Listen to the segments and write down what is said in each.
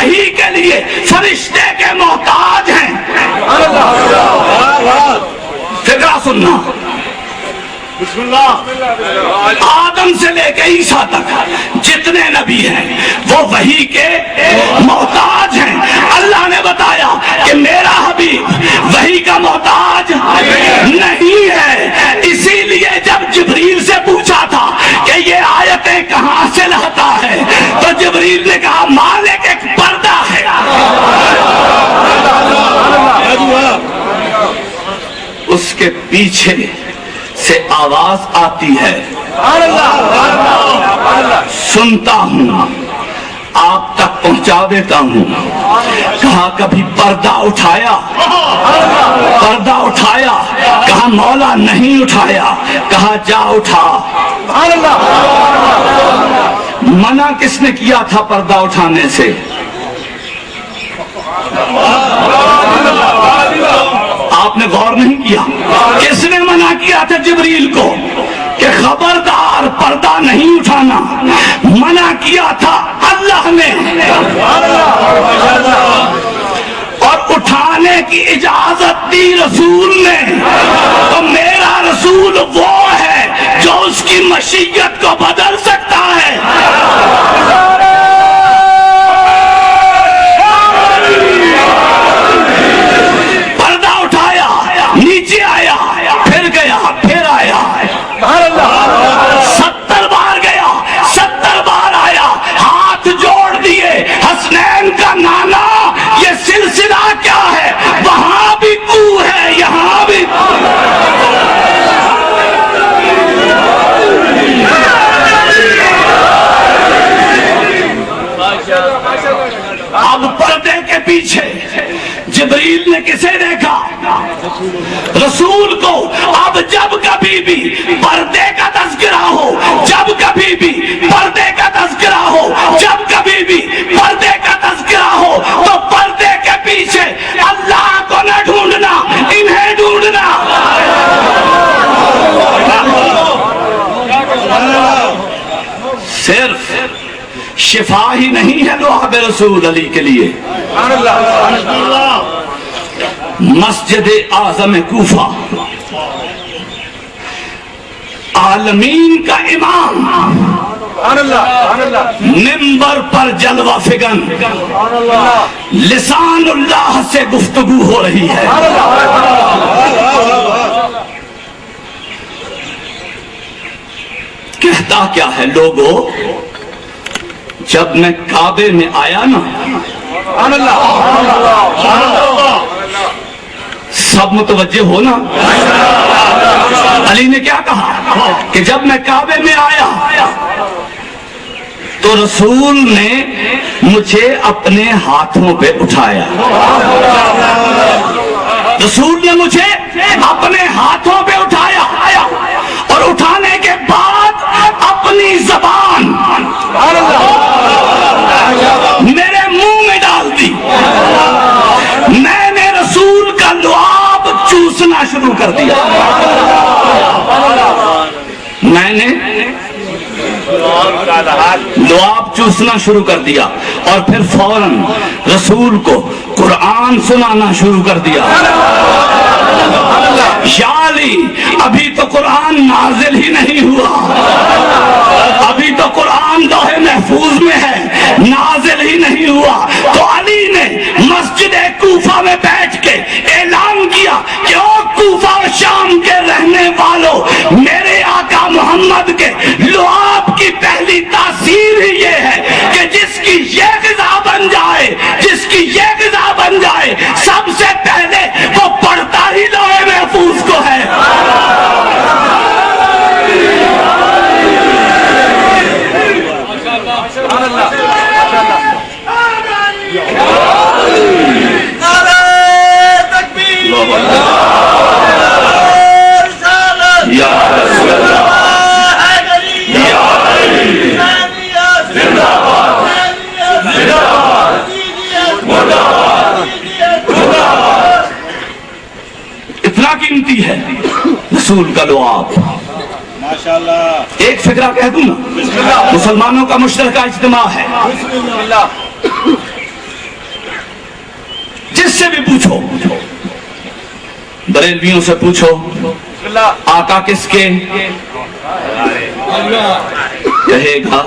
وحی کے لیے فرشتے کے محتاج ہیں۔ فکرہ سننا، بسم اللہ، آدم سے لے کے عیسیٰ تک جتنے نبی ہیں وہ وحی کے محتاج ہیں۔ اللہ نے بتایا کہ میرا حبیب وحی کا محتاج نہیں ہے، اسی لیے جب جبریل سے پوچھا تھا کہ یہ آیتیں کہاں سے لاتا ہے تو جبریل نے کہا مالک ایک پردہ ہے۔ اس کے پیچھے سے آواز آتی ہے، سنتا ہوں، آپ تک پہنچا دیتا ہوں۔ کہا کبھی پردہ اٹھایا؟ پردہ اٹھایا؟ کہا مولا نہیں اٹھایا۔ کہا جا اٹھا۔ منع کس نے کیا تھا پردہ اٹھانے سے؟ آپ نے غور نہیں کیا؟ کس نے منع کیا تھا جبریل کو کہ خبردار پردہ نہیں اٹھانا؟ منع کیا تھا اللہ نے، اور اٹھانے کی اجازت دی رسول نے۔ تو میرا رسول وہ ہے جو اس کی مشیت کو بدل سکتا ہے۔ نیچے آیا، پھر گیا، پھر آیا، 70 بار گیا، 70 بار آیا، ہاتھ جوڑ دیے۔ حسنین کا نانا، یہ سلسلہ کیا ہے؟ وہاں بھی کو ہے، یہاں بھی اب پردے کے پیچھے جبریل نے کسے دیکھا؟ رسول کو۔ اب جب کبھی بھی پردے کا تذکرہ ہو، جب کبھی بھی پردے کا تذکرہ ہو، جب کبھی بھی پردے کا تذکرہ ہو تو پردے کے پیچھے اللہ کو نہ ڈھونڈنا، انہیں ڈھونڈنا۔ صرف شفا ہی نہیں ہے لوحب رسول علی کے لیے۔ مسجد اعظم کوفہ، عالمین کا امام، منبر پر جلوہ فگن، لسان اللہ سے گفتگو ہو رہی ہے۔ کہتا کیا ہے لوگو؟ جب میں کعبے میں آیا نا، سب متوجہ ہو نا؟ علی نے کیا کہا کہ جب میں کعبے میں آیا تو رسول نے مجھے اپنے ہاتھوں پہ اٹھایا۔ رسول نے مجھے اپنے ہاتھوں پہ اٹھایا اور اٹھانے کے بعد اپنی زبان میرے منہ میں ڈال دی۔ میں نے رسول کا لعاب چوسنا شروع کر دیا۔ میں نے لعاب چوسنا شروع کر دیا اور پھر فوراً رسول کو قرآن سنانا شروع کر دیا۔ یا علی، ابھی تو قرآن نازل ہی نہیں ہوا، ابھی تو قرآن لوح محفوظ میں ہے، نازل ہی نہیں ہوا۔ تو علی نے مسجد کوفہ میں بیٹھ کے اعلان کیا کہ او کوفہ و شام کے رہنے والوں، میرے آقا محمد کے لعاب کی پہلی تاثیر ہی یہ ہے کہ جس کی یہ غذا بن جائے، جس کی یہ غذا بن جائے، سب سے پہلے وہ پڑھتا ہی لوح محفوظ کو ہے۔ اتنا قیمتی ہے رسول کا لعاب۔ ایک فکرہ کہہ دوں نا، مسلمانوں کا مشترکہ اجتماع ہے، پوچھو، بریلویوں سے پوچھو آقا کس کے، کہے گا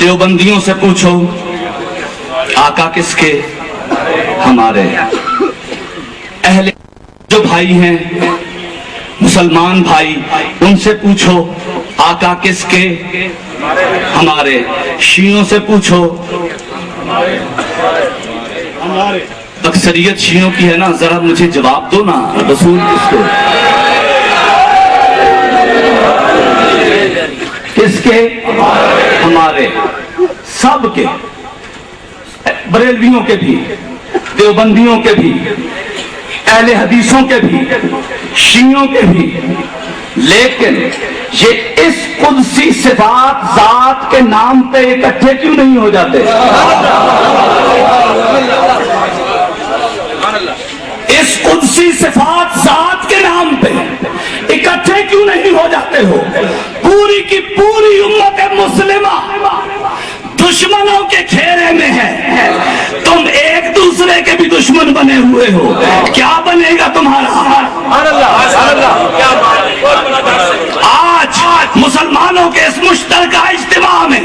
دیوبندیوں سے پوچھو آقا کس کے، ہمارے۔ اہل جو بھائی ہیں مسلمان بھائی، ان سے پوچھو آقا کس کے، ہمارے۔ شیعوں سے پوچھو، اکثریت شیعوں کی ہے نا، ذرا مجھے جواب دو نا، رسول کس کے، کس کے، ہمارے۔ سب کے، بریلویوں کے بھی، دیوبندیوں کے بھی، اہل حدیثوں کے بھی، شیعوں کے بھی۔ لیکن یہ اس قدسی صفات ذات کے نام پہ اکٹھے کیوں نہیں ہو جاتے؟ اس قدسی صفات ذات کے نام پہ اکٹھے کیوں نہیں ہو جاتے ہو؟ پوری کی پوری امت مسلمہ دشمنوں کے گھیرے میں ہے، تم ایک دوسرے کے بھی دشمن بنے ہوئے ہو، کیا بنے گا تمہارا؟ آج مسلمانوں کے اس مشترکہ اجتماع میں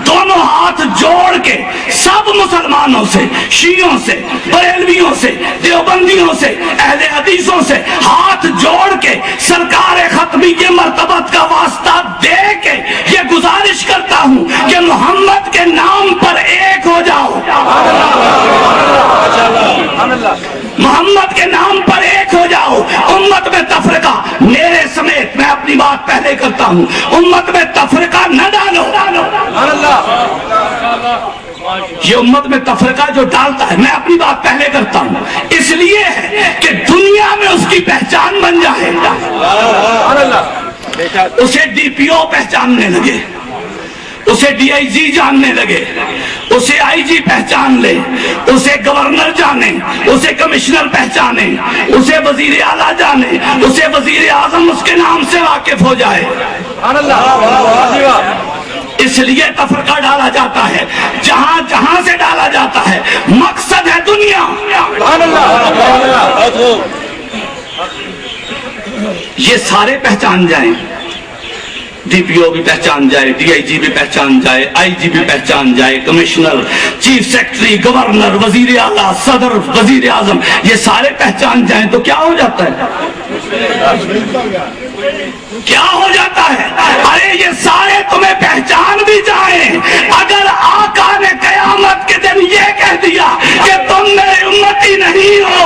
دونوں ہاتھ جوڑ کے سب مسلمانوں سے، شیعوں سے، بریلویوں سے، دیوبندیوں سے، اہل حدیثوں سے ہاتھ جوڑ کے سرکار ختمی کے مرتبت کا واسطہ دے کے یہ گزارش کرتا ہوں کہ محمد کے نام پر ایک ہو جاؤ، محمد کے نام پر ایک ہو جاؤ۔ امت میں تفرقہ، میرے سمیت میں اپنی بات پہلے کرتا ہوں، امت میں تفرقہ نہ ڈالو۔ یہ امت میں تفرقہ جو ڈالتا ہے، میں اپنی بات پہلے کرتا ہوں، اس لیے ہے کہ دنیا میں اس کی پہچان بن جائے، اسے ڈی پی او پہچاننے لگے، اسے ڈی آئی جی جاننے لگے، اسے آئی جی پہچان لے، اسے گورنر جانے، اسے کمشنر پہچانے، اسے وزیر اعلیٰ جانے، اسے وزیر اعظم اس کے نام سے واقف ہو جائے۔ اس لیے تفرقہ ڈالا جاتا ہے، جہاں جہاں سے ڈالا جاتا ہے، مقصد ہے دنیا۔ یہ سارے پہچان جائیں، ڈی پی او بھی پہچان جائے، ڈی آئی جی بھی پہچان جائے، آئی جی بھی پہچان جائے، کمشنر، چیف سیکرٹری، گورنر، وزیر اعلیٰ، صدر، وزیر اعظم، یہ سارے پہچان جائیں تو کیا ہو جاتا ہے؟ کیا ہو جاتا ہے؟ ارے یہ سارے تمہیں پہچان بھی جائیں، اگر آقا نے قیامت کے دن یہ کہہ دیا کہ تم میرے امتی نہیں ہو،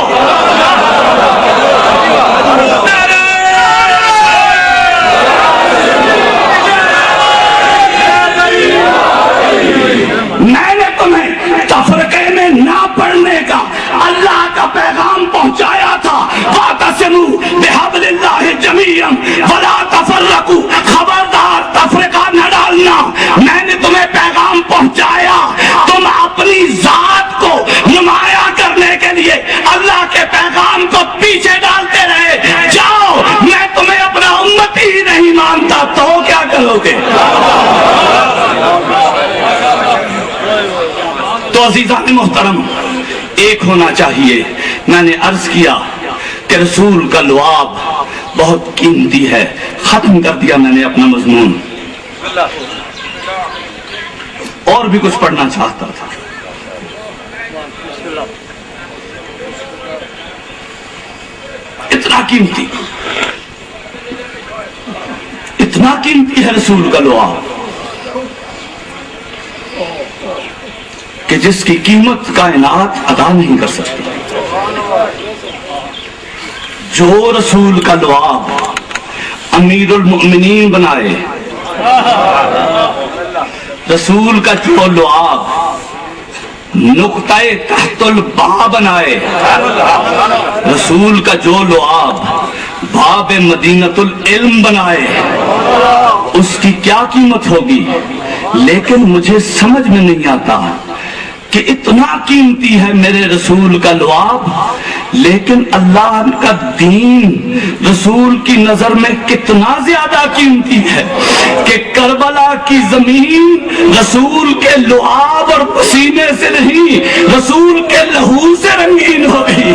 میں نے تمہیں تفرقے میں نہ پڑھنے کا اللہ کا پیغام پہنچایا تھا، وَاعْتَصِمُوا بِحَبْلِ اللَّهِ جَمِيعًا وَلَا تَفَرَّقُوا، خبردار تفرقہ نہ ڈالنا۔ میں نے تمہیں پیغام پہنچایا، تم اپنی ذات کو نمایاں کرنے کے لیے اللہ کے پیغام کو پیچھے ڈالتے رہے، جاؤ میں تمہیں اپنا امتی ہی نہیں مانتا تو کیا کرو گے؟ تو عزیزان محترم، ایک ہونا چاہیے۔ میں نے عرض کیا کہ رسول کا لعاب بہت قیمتی ہے، ختم کر دیا میں نے اپنا مضمون، اور بھی کچھ پڑھنا چاہتا تھا۔ اتنا قیمتی، اتنا قیمتی ہے رسول کا لعاب کہ جس کی قیمت کائنات ادا نہیں کر سکتی۔ جو رسول کا لعاب امیر المؤمنین بنائے، رسول کا جو لعاب نقطہ تحت الباء بنائے، رسول کا جو لعاب باب مدینۃ العلم بنائے، اس کی کیا قیمت ہوگی؟ لیکن مجھے سمجھ میں نہیں آتا کہ اتنا قیمتی ہے میرے رسول کا لعاب، لیکن اللہ کا دین رسول کی نظر میں کتنا زیادہ قیمتی ہے کہ کربلا کی زمین رسول کے لعاب اور پسینے سے نہیں، رسول کے لہو سے رنگین ہو گئی،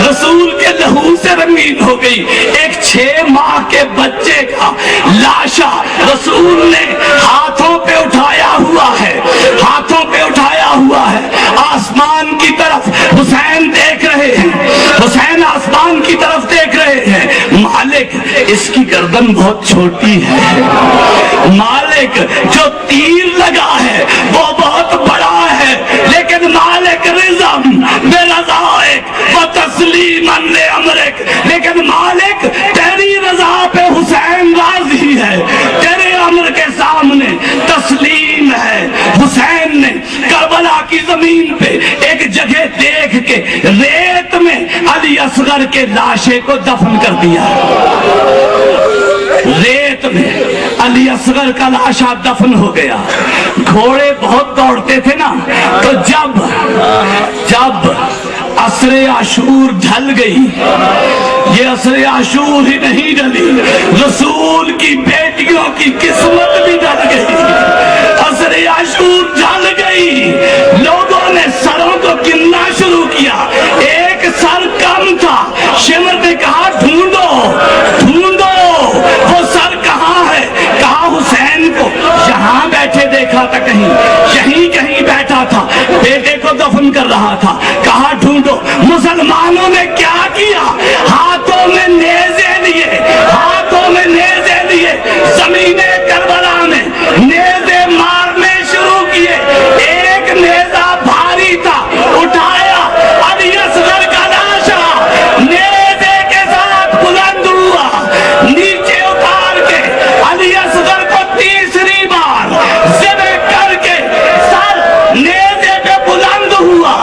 رسول کے لہو سے رنگین ہو گئی۔ ایک 6 ماہ کے بچے کا لاشا رسول نے ہاتھوں پہ اٹھایا ہوا ہے، ہاتھوں پہ اٹھایا ہوا ہے، آسمان کی طرف حسین دیکھ رہے ہیں، حسین آسمان کی طرف دیکھ رہے ہیں۔ مالک اس کی گردن بہت چھوٹی ہے، مالک جو تیر لگا ہے وہ بہت بڑا ہے، لیکن مالک رضم بے رضائک و تسلیما لامرک، لیکن مالک تیری رضا پہ حسین راضی ہے، تیرے امر کے سامنے تسلیم ہے۔ حسین نے کربلا کی زمین پہ ایک جگہ دیکھ کے ریت میں علی اصغر کے لاشے کو دفن کر دیا، ریت میں علی اصغر کا لاشا دفن ہو گیا۔ گھوڑے بہت دوڑتے تھے نا، تو جب عصر عاشور ڈھل گئی، یہ عصر عاشور ہی نہیں ڈلی، رسول کی بیٹیوں کی قسمت بھی ڈل گئی۔ عصر عاشور ڈھل گئی، لوگوں نے سروں کو گننا شروع کیا، ایک سر کم تھا۔ شمر نے کہا ڈھونڈو ڈھونڈو، وہ سر کہاں ہے؟ کہا حسین کو یہاں بیٹھے دیکھا تھا، کہیں یہیں کہیں بیٹھا تھا، بیٹے کو دفن کر رہا تھا۔ کہا ڈھونڈو۔ مسلمانوں نے کیا کیا؟ ہاتھوں میں نیزے لیے، ہاتھوں میں نیزے لیے، زمین کربلا میں نیزے مارنے شروع کیے۔ ایک نیزہ بھاری تھا، اٹھایا، علی اصغر کا لاشا نیزے کے ساتھ بلند ہوا، نیچے اتار کے علی اصغر کو تیسری بار ذبح کر کے سر نیزے پہ بلند ہوا۔